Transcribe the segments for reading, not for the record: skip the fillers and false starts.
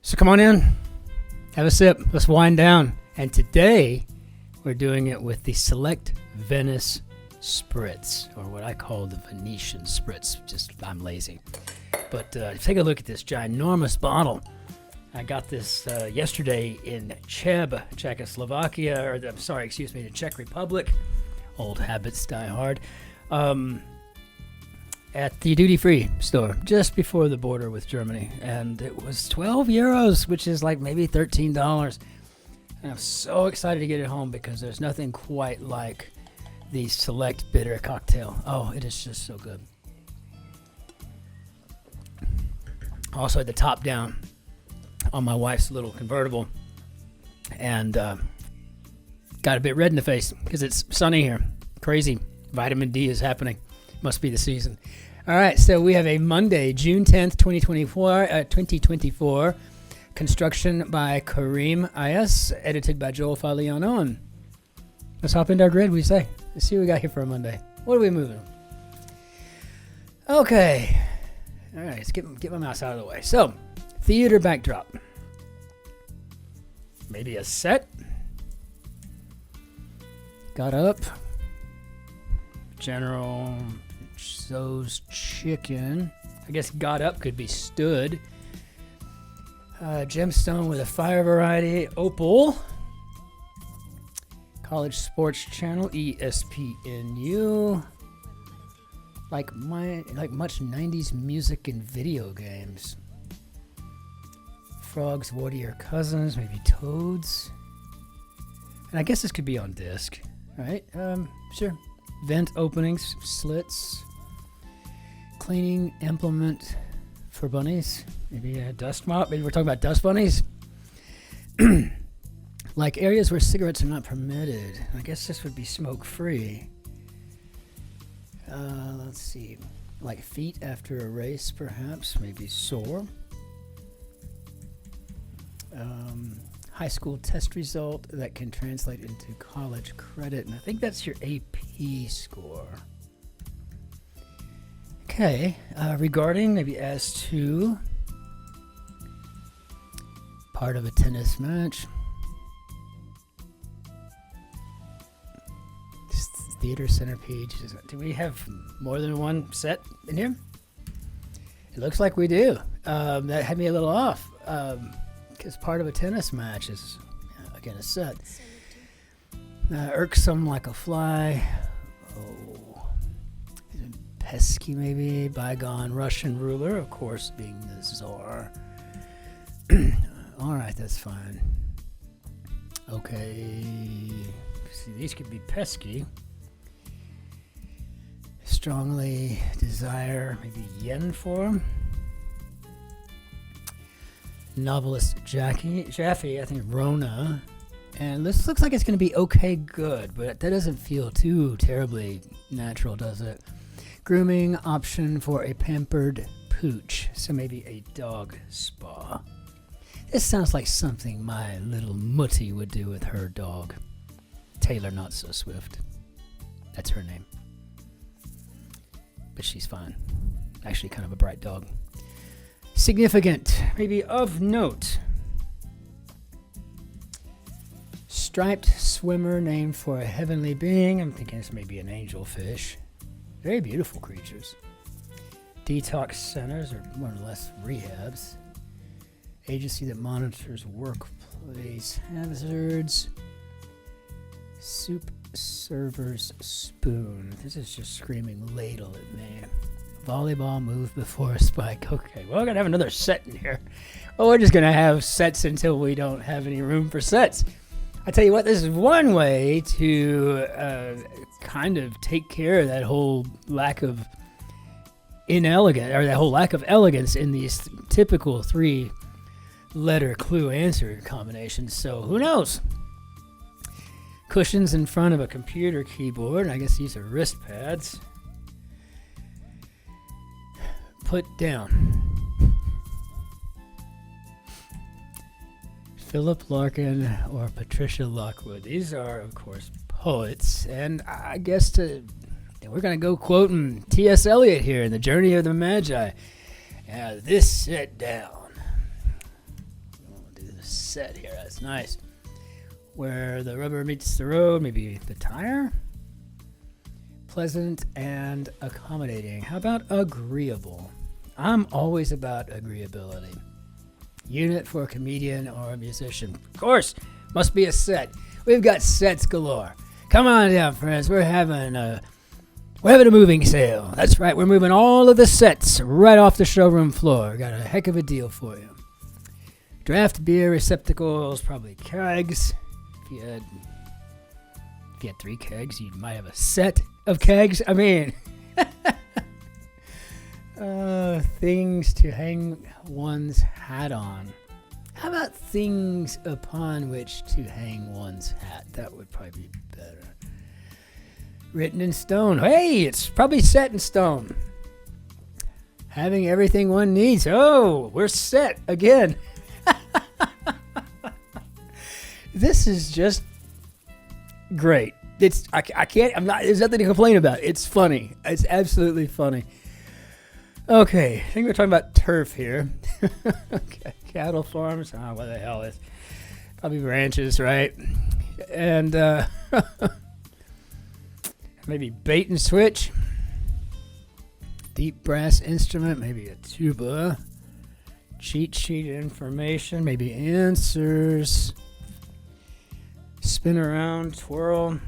So come on in, have a sip, let's wind down. And today we're doing it with the Select Venice Spritz, or what I call the Venetian Spritz. Just, I'm lazy. But take a look at this ginormous bottle. I got this yesterday in Czechoslovakia, or the Czech Republic. Old habits die hard. At the duty-free store, just before the border with Germany. And it was 12 euros, which is like maybe $13. And I'm so excited to get it home because there's nothing quite like the Select Bitter cocktail. Oh, it is just so good. Also had the top down on my wife's little convertible, and got a bit red in the face because it's sunny here. Crazy. Vitamin D is happening. Must be the season. All right, so we have a Monday, June 10th, 2024. Construction by Kareem Ayas, edited by Joel Faliano. And let's hop into our grid, we say. Let's see what we got here for a Monday. What are we moving? Okay. All right, let's get my mouse out of the way. So, theater backdrop. Maybe a set. Got up. General Tso's chicken. I guess got up could be stood. Gemstone with a fire variety. Opal. College Sports Channel. ESPNU. Like much 90s music and video games. Frogs, what are your cousins? Maybe toads. And I guess this could be on disc, right? Sure. Vent openings, slits. Cleaning implement for bunnies. Maybe a dust mop. Maybe we're talking about dust bunnies. Like areas where cigarettes are not permitted. I guess this would be smoke-free. Let's see. Like feet after a race, perhaps. Maybe sore. High school test result that can translate into college credit. And I think that's your AP score. Okay. Regarding, maybe as to part of a tennis match. Theater centerpiece. Do we have more than one set in here? It looks like we do. That had me a little off. Because part of a tennis match is, again, a set. Irksome like a fly. Oh. Pesky, maybe. Bygone Russian ruler, of course, being the Tsar. All right, that's fine. Okay. See, these could be pesky. Strongly desire, maybe yen form. Novelist Jaffe, I think Rona. And this looks like it's going to be okay good, but that doesn't feel too terribly natural, does it? Grooming option for a pampered pooch. So maybe a dog spa. This sounds like something my little Mutti would do with her dog. Taylor Not So Swift. That's her name. But she's fine. Actually kind of a bright dog. Significant, maybe of note. Striped swimmer named for a heavenly being. I'm thinking this may be an angelfish. Very beautiful creatures. Detox centers, or more or less rehabs. Agency that monitors workplace hazards. Soup server's spoon. This is just screaming ladle at me. Volleyball move before a spike. Okay, well, we're going to have another set in here. Well, we're just going to have sets until we don't have any room for sets. I tell you what, this is one way to kind of take care of that whole lack of elegance in these typical 3-letter clue answer combinations. So who knows? Cushions in front of a computer keyboard. I guess these are wrist pads. Put down. Philip Larkin or Patricia Lockwood. These are, of course, poets. And I guess we're going to go quoting T.S. Eliot here in The Journey of the Magi. This set down. set here. That's nice. Where the rubber meets the road, maybe the tire. Pleasant and accommodating. How about agreeable? I'm always about agreeability. Unit for a comedian or a musician. Of course, must be a set. We've got sets galore. Come on down, friends. We're having a moving sale. That's right. We're moving all of the sets right off the showroom floor. Got a heck of a deal for you. Draft beer receptacles, probably kegs. If you had 3 kegs, you might have a set of kegs. I mean, things to hang one's hat on. How about things upon which to hang one's hat? That would probably be better. Written in stone. Hey, it's probably set in stone. Having everything one needs. Oh, we're set again. This is just great. There's nothing to complain about. It's funny. It's absolutely funny. Okay, I think we're talking about turf here. Okay, cattle farms. Oh, what the hell is? Probably ranches, right? And maybe bait and switch. Deep brass instrument, maybe a tuba. Cheat sheet information, maybe answers. Spin around, twirl.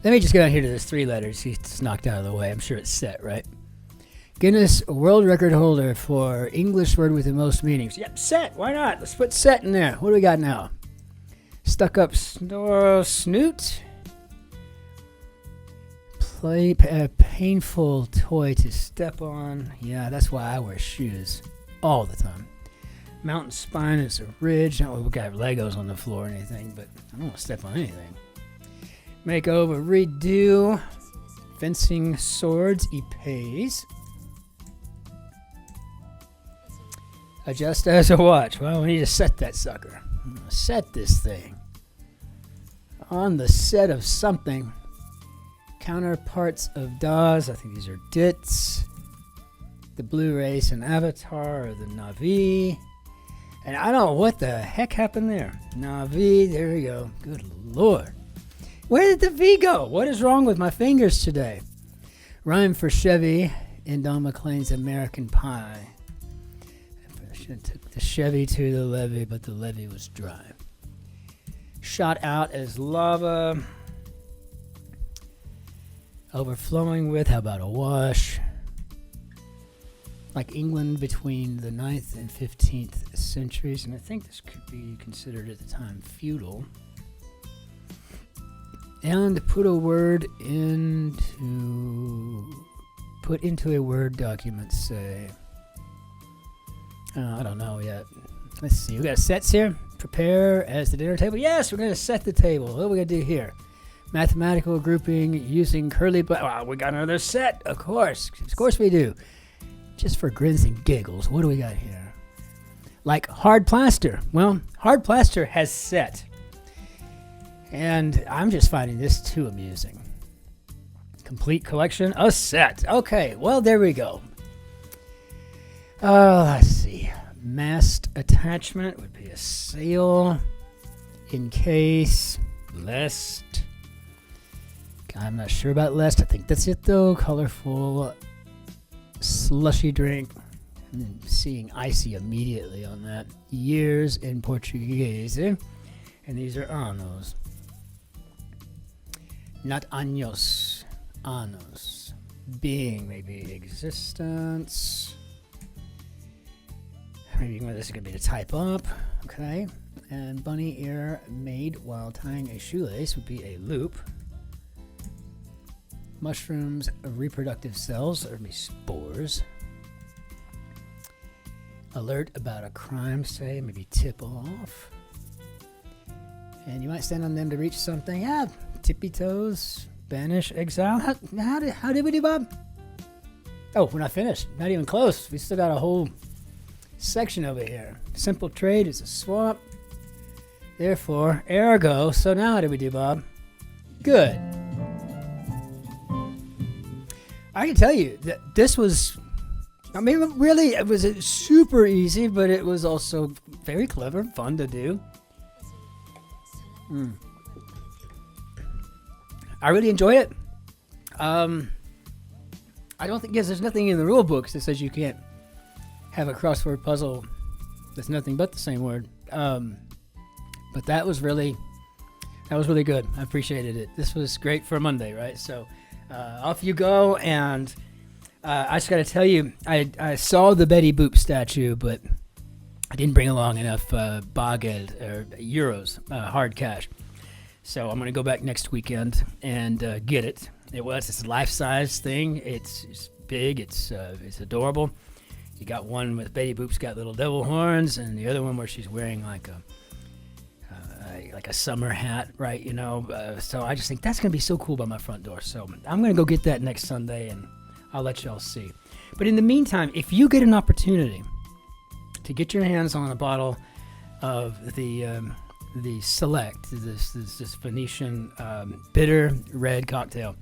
Let me just get down here to those 3 letters. It's knocked out of the way. I'm sure it's set, right? Guinness World Record holder for English word with the most meanings. Yep, set. Why not? Let's put set in there. What do we got now? Stuck up snoot. A painful toy to step on. Yeah, that's why I wear shoes all the time. Mountain spine is a ridge. Not we got Legos on the floor or anything, but I don't want to step on anything. Makeover, redo. Fencing swords, epées. Adjust as a watch. Well, we need to set that sucker. I'm gonna set this thing. On the set of something. Counterparts of DAWs. I think these are DITs. The Blu-rays and Avatar or the Navi. And I don't know what the heck happened there. Navi, there we go. Good Lord. Where did the V go? What is wrong with my fingers today? Rhyme for Chevy in Don McLean's American Pie. I should have took the Chevy to the levee, but the levee was dry. Shot out as lava. Overflowing with, how about a wash? Like England between the 9th and 15th centuries, and I think this could be considered at the time feudal. And put a word put into a Word document, say. I don't know yet. Let's see, we got sets here. Prepare as the dinner table. Yes, we're going to set the table. What are we going to do here? Mathematical grouping using curly Well, we got another set, of course. Of course we do. Just for grins and giggles, what do we got here? Like hard plaster. Well, hard plaster has set. And I'm just finding this too amusing. Complete collection, a set. Okay, well, there we go. Let's see. Mast attachment would be a sail. In case. Lest. I'm not sure about lest. I think that's it, though. Colorful slushy drink. And then seeing icy immediately on that. Years in Portuguese. And these are anos. Not años. Anos. Being, maybe existence. Maybe this is going to be to type up. Okay. And bunny ear made while tying a shoelace would be a loop. Mushrooms, reproductive cells, or maybe spores. Alert about a crime, say, maybe tip off. And you might stand on them to reach something. Yeah, tippy toes, banish, exile. How did we do, Bob? Oh, we're not finished. Not even close. We still got a whole section over here. Simple trade is a swap. Therefore, ergo. So now how did we do, Bob? Good. I can tell you that this was I mean, really, it was super easy, but it was also very clever, fun to do. I really enjoy it. I don't think, there's nothing in the rule books that says you can't have a crossword puzzle that's nothing but the same word. But that was really good. I appreciated it. This was great for a Monday, right? So off you go. And I just got to tell you, I saw the Betty Boop statue, but I didn't bring along enough bargeld or euros, hard cash. So I'm going to go back next weekend and get it. It's a life-size thing. It's big. It's adorable. You got one with Betty Boop's got little devil horns, and the other one where she's wearing like a summer hat, right? You know. So I just think that's going to be so cool by my front door. So I'm going to go get that next Sunday, and I'll let y'all see. But in the meantime, if you get an opportunity to get your hands on a bottle of the Select, this Venetian bitter red cocktail.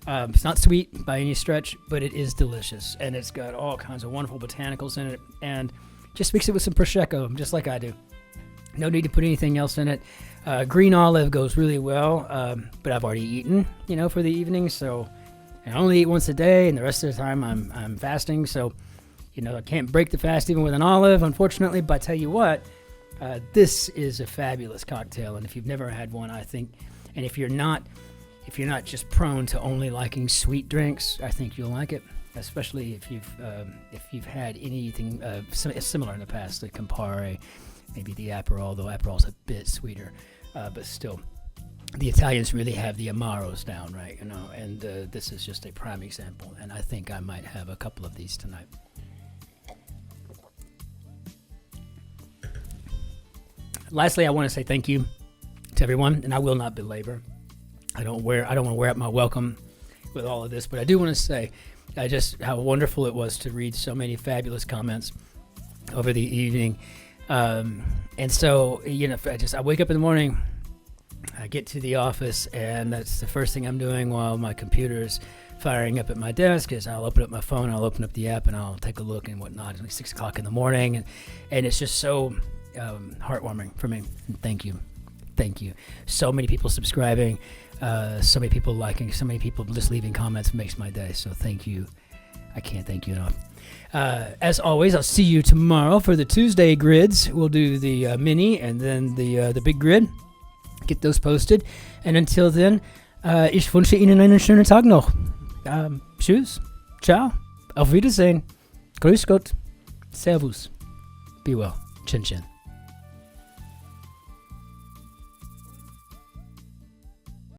It's not sweet by any stretch, but it is delicious, and it's got all kinds of wonderful botanicals in it, and just mix it with some Prosecco, just like I do. No need to put anything else in it. Green olive goes really well, but I've already eaten, for the evening, so I only eat once a day, and the rest of the time I'm fasting, so, I can't break the fast even with an olive, unfortunately, but I tell you what, this is a fabulous cocktail, and if you've never had one, I think, and if you're not just prone to only liking sweet drinks, I think you'll like it, especially if you've had anything similar in the past, like Campari, maybe the Aperol, though Aperol's a bit sweeter, but still, the Italians really have the Amaros down, right? And this is just a prime example, and I think I might have a couple of these tonight. Lastly, I want to say thank you to everyone, and I will not belabor. I don't want to wear out my welcome with all of this, but I do want to say just how wonderful it was to read so many fabulous comments over the evening. And so, I wake up in the morning, I get to the office, and that's the first thing I'm doing while my computer's firing up at my desk is I'll open up my phone, I'll open up the app, and I'll take a look and whatnot. It's like 6 o'clock in the morning, and it's just so heartwarming for me. Thank you. So many people subscribing, so many people liking, so many people just leaving comments makes my day. So thank you. I can't thank you enough. As always, I'll see you tomorrow for the Tuesday grids. We'll do the mini and then the big grid. Get those posted. And until then, ich wünsche Ihnen einen schönen Tag noch. Tschüss. Ciao. Auf Wiedersehen. Grüß Gott. Servus. Be well. Cin-Cin.